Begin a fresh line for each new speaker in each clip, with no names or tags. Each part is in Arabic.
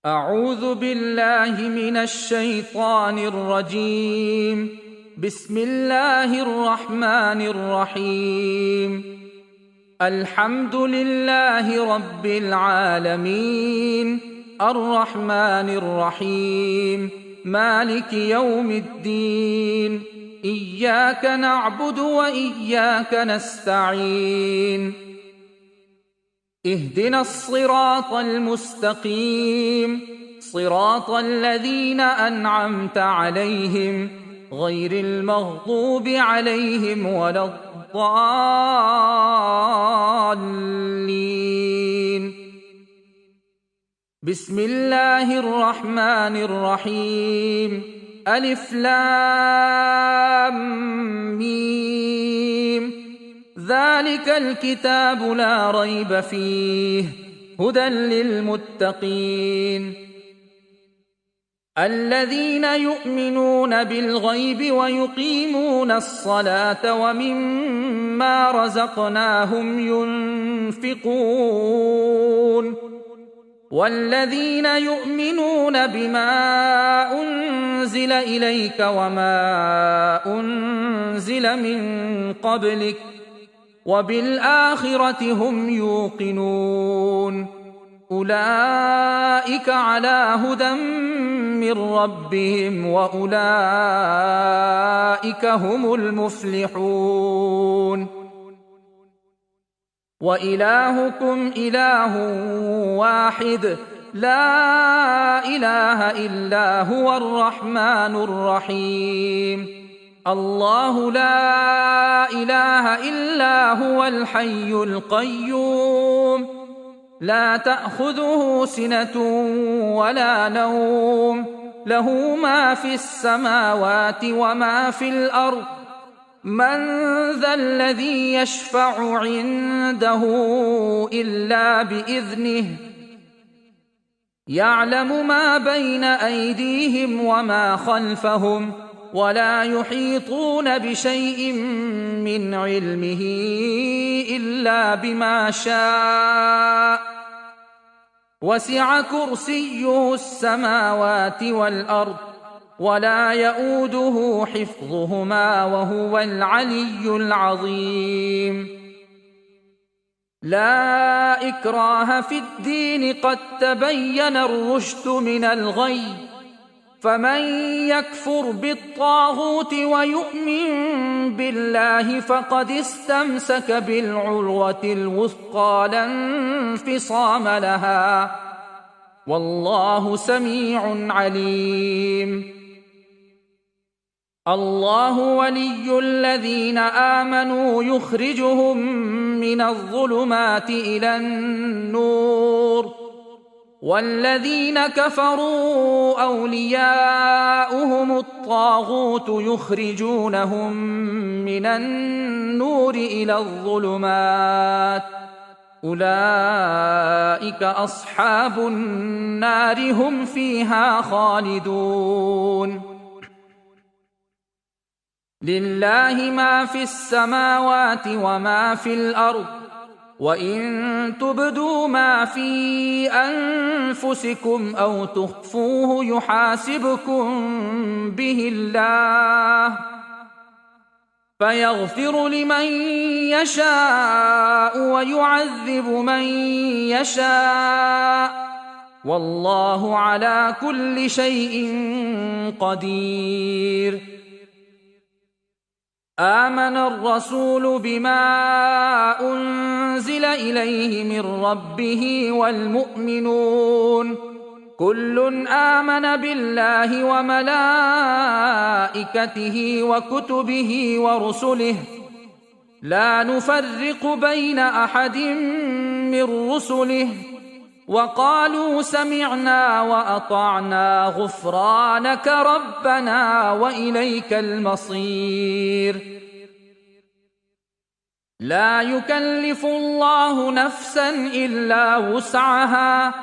أعوذ بالله من الشيطان الرجيم. بسم الله الرحمن الرحيم. الحمد لله رب العالمين، الرحمن الرحيم، مالك يوم الدين، إياك نعبد وإياك نستعين، اهدنا الصراط المستقيم، صراط الذين أنعمت عليهم غير المغضوب عليهم ولا الضالين. بسم الله الرحمن الرحيم. ألف لام ميم. ذلك الكتاب لا ريب فيه هدى للمتقين الذين يؤمنون بالغيب ويقيمون الصلاة ومما رزقناهم ينفقون والذين يؤمنون بما أنزل إليك وما أنزل من قبلك وبالآخرة هم يوقنون أولئك على هدى من ربهم وأولئك هم المفلحون. وإلهكم إله واحد لا إله إلا هو الرحمن الرحيم. الله لا إله إلا هو الحي القيوم لا تأخذه سنة ولا نوم له ما في السماوات وما في الأرض من ذا الذي يشفع عنده إلا بإذنه يعلم ما بين أيديهم وما خلفهم ولا يحيطون بشيء من علمه إلا بما شاء وسع كرسيه السماوات والأرض ولا يؤوده حفظهما وهو العلي العظيم. لا إكراه في الدين قد تبين الرشد من الغي فمن يكفر بالطاغوت ويؤمن بالله فقد استمسك بالعروة الوثقى لا انفصام لها والله سميع عليم. الله ولي الذين آمنوا يخرجهم من الظلمات إلى النور والذين كفروا أولياؤهم الطاغوت يخرجونهم من النور إلى الظلمات أولئك أصحاب النار هم فيها خالدون. لله ما في السماوات وما في الأرض وإن تبدوا ما في أنفسكم أو تخفوه يحاسبكم به الله فيغفر لمن يشاء ويعذب من يشاء والله على كل شيء قدير. آمن الرسول بما أنزل إليه من ربه والمؤمنون كل آمن بالله وملائكته وكتبه ورسله لا نفرق بين أحد من رسله وقالوا سمعنا وأطعنا غفرانك ربنا وإليك المصير. لا يكلف الله نفسا إلا وسعها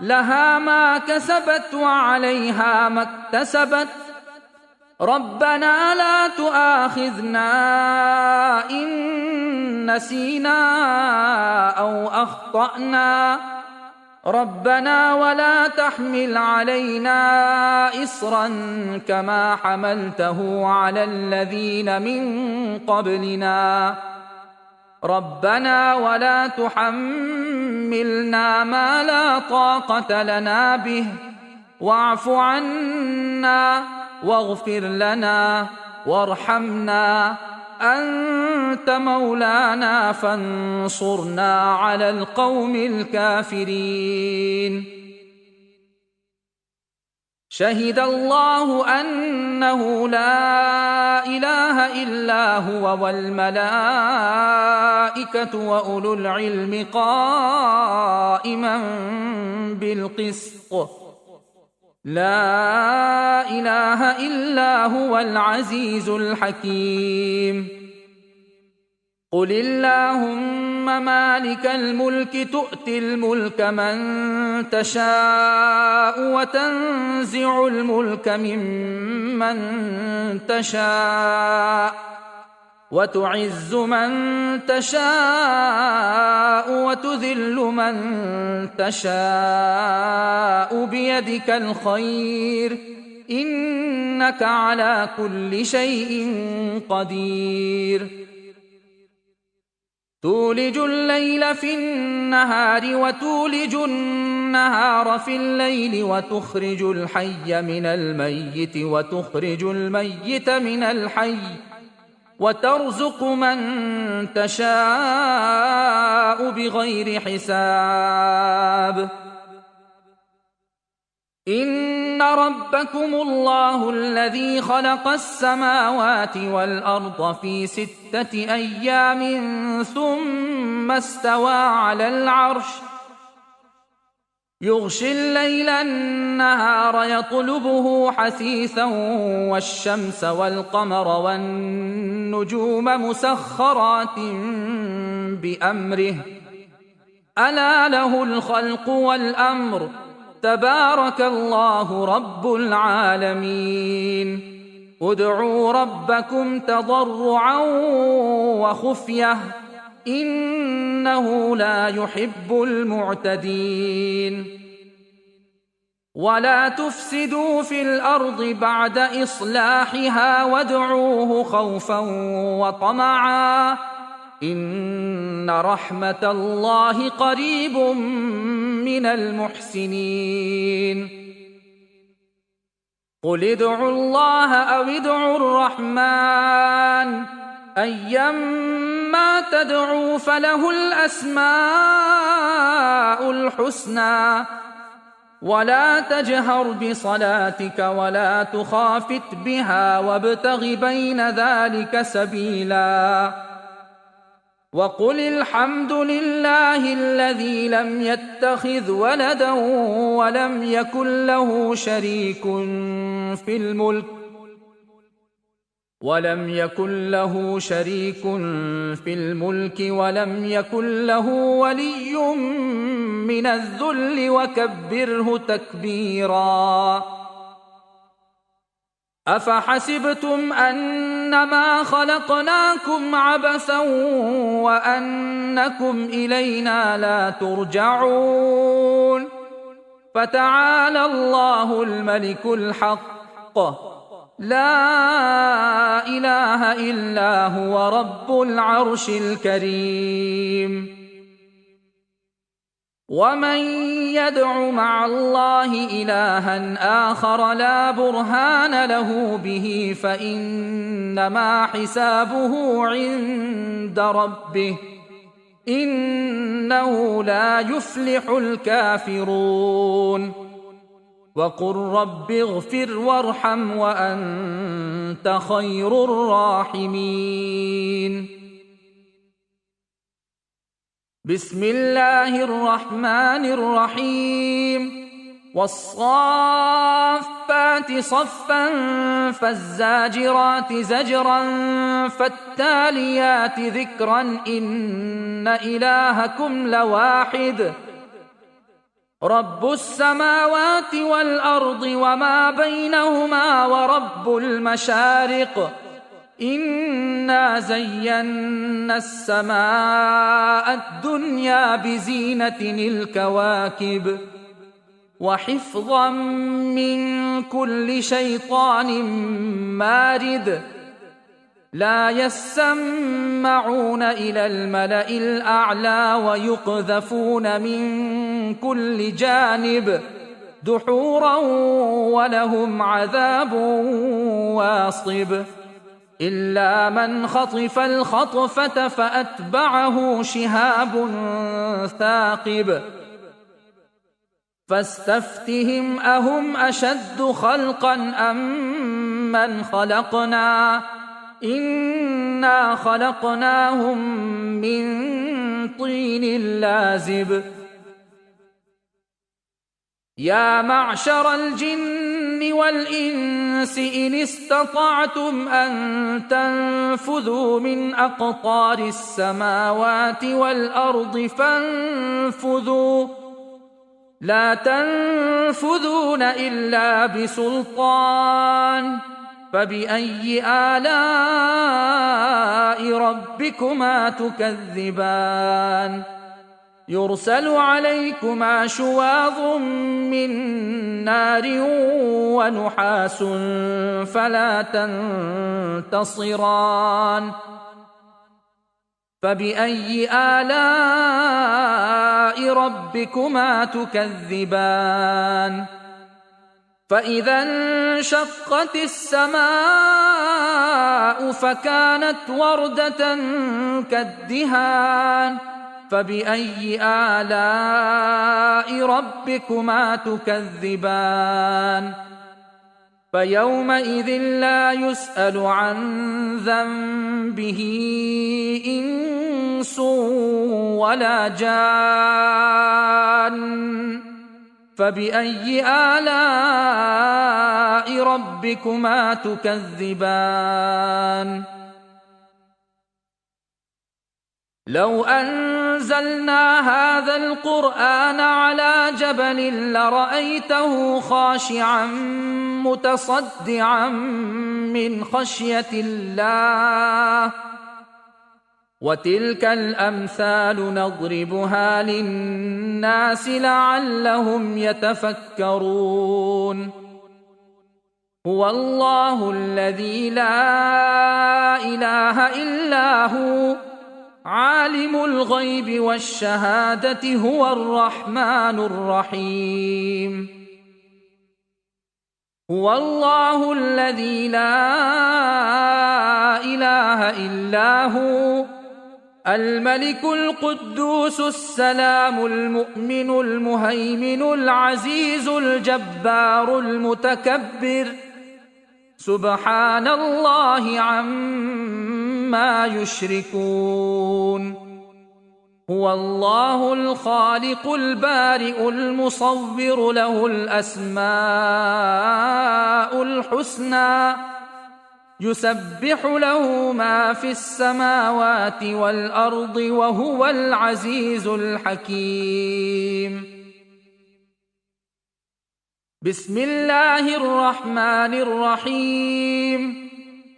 لها ما كسبت وعليها ما اكتسبت ربنا لا تؤاخذنا إن نسينا أو أخطأنا ربنا ولا تحمل علينا إصرا كما حملته على الذين من قبلنا ربنا ولا تحملنا ما لا طاقة لنا به واعف عنا واغفر لنا وارحمنا أنت مولانا فانصرنا على القوم الكافرين. شهد الله أنه لا إله إلا هو والملائكة وأولو العلم قائما بالقسط لا إله إلا هو العزيز الحكيم. قل اللهم مالك الملك تؤتي الملك من تشاء وتنزع الملك ممن تشاء وتعز من تشاء وتذل من تشاء بيدك الخير إنك على كل شيء قدير. تولج الليل في النهار وتولج النهار في الليل وتخرج الحي من الميت وتخرج الميت من الحي وترزق من تشاء بغير حساب. إن ربكم الله الذي خلق السماوات والأرض في 6 أيام ثم استوى على العرش يغشي الليل النهار يطلبه حثيثا والشمس والقمر والنجوم مسخرات بأمره ألا له الخلق والأمر تبارك الله رب العالمين. ادعوا ربكم تضرعا وخفية إنه لا يحب المعتدين. ولا تفسدوا في الأرض بعد إصلاحها وادعوه خوفا وطمعا إن رحمة الله قريب من المحسنين. قل ادعوا الله أو ادعوا الرحمن أيما تدعوا فله الأسماء الحسنى ولا تجهر بصلاتك ولا تخافت بها وابتغ بين ذلك سبيلا. وقل الحمد لله الذي لم يتخذ ولدا ولم يكن له شريك في الملك ولم يكن له ولي من الذل وكبره تكبيرا. أفحسبتم أنما خلقناكم عبثا وأنكم إلينا لا ترجعون فتعالى الله الملك الحق لا إله إلا هو رب العرش الكريم. ومن يدع مع الله إلها آخر لا برهان له به فإنما حسابه عند ربه إنه لا يفلح الكافرون. وقل رب اغفر وارحم وأنت خير الراحمين. بسم الله الرحمن الرحيم. والصافات صفا فالزاجرات زجرا فالتاليات ذكرا إن إلهكم لواحد رب السماوات والأرض وما بينهما ورب المشارق إنا زينا السماء الدنيا بزينة الكواكب وحفظا من كل شيطان مارد لا يسمعون إلى الملأ الأعلى ويقذفون من كل جانب دحورا ولهم عذاب واصب إلا من خطف الخطفة فأتبعه شهاب ثاقب فاستفتهم أهم أشد خلقا أم من خلقنا إنا خلقناهم من طين لازب يا معشر الجن والإنس إن استطعتم أن تنفذوا من أقطار السماوات والأرض فانفذوا لا تنفذون إلا بسلطان فبأي آلاء ربكما تكذبان يرسل عليكما شواظ من نار ونحاس فلا تنتصران فبأي آلاء ربكما تكذبان فإذا انشقت السماء فكانت وردة كالدهان فبأي آلاء ربكما تكذبان فيومئذ لا يسأل عن ذنبه إنس ولا جان فبأي آلاء ربكما تكذبان لو أنزلنا هذا القرآن على جبل لرأيته خاشعا متصدعا من خشية الله وتلك الأمثال نضربها للناس لعلهم يتفكرون هو الله الذي لا إله إلا هو عالم الغيب والشهادة هو الرحمن الرحيم هو الله الذي لا إله إلا هو الملك القدوس السلام المؤمن المهيمن العزيز الجبار المتكبر سبحان الله عما يشركون هو الله الخالق البارئ المصور له الأسماء الحسنى يسبح له ما في السماوات والأرض وهو العزيز الحكيم بسم الله الرحمن الرحيم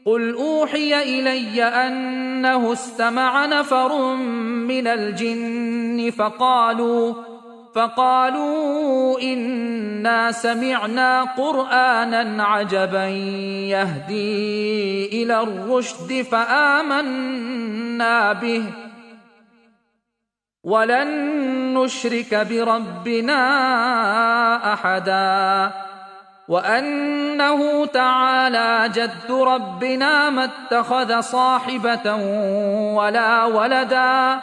قل أوحي إلي أنه استمع نفر من الجن فقالوا إنا سمعنا قرآنا عجبا يهدي إلى الرشد فآمنا به ولن نشرك بربنا أحدا وأنه تعالى جد ربنا ما اتخذ صاحبة ولا ولدا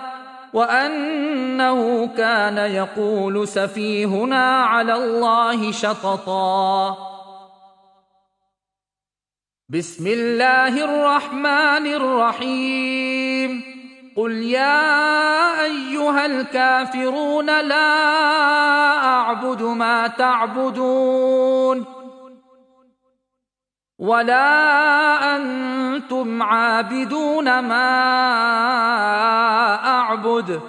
وأنه كان يقول سفيهنا على الله شططا بسم الله الرحمن الرحيم قل يا أيها الكافرون لا أعبد ما تعبدون ولا أنتم عابدون ما أعبد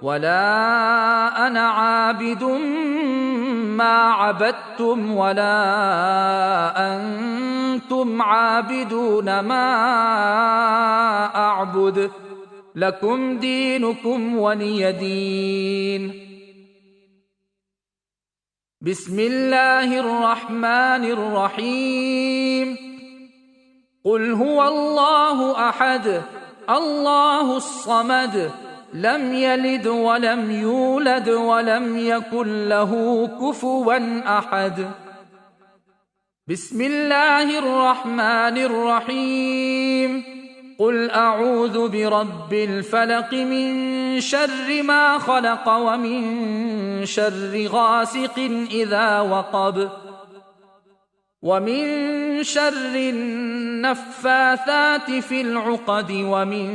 ولا أنا عابد ما عبدتم ولا أنتم عابدون ما أعبد لكم دينكم ولي دين. بسم الله الرحمن الرحيم. قل هو الله أحد الله الصمد لم يلد ولم يولد ولم يكن له كفوا أحد. بسم الله الرحمن الرحيم. قل أعوذ برب الفلق من شر ما خلق ومن شر غاسق إذا وقب ومن شر النفاثات في العقد ومن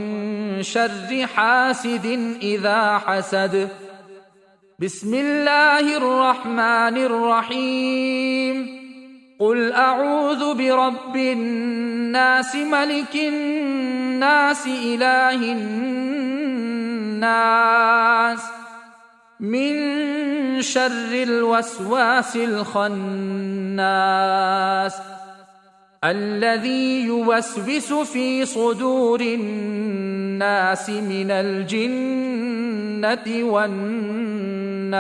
شر حاسد إذا حسد. بسم الله الرحمن الرحيم. قل أعوذ برب الناس ملك الناس إله الناس من شر الوسواس الخناس الذي يوسوس في صدور الناس من الجنة والناس.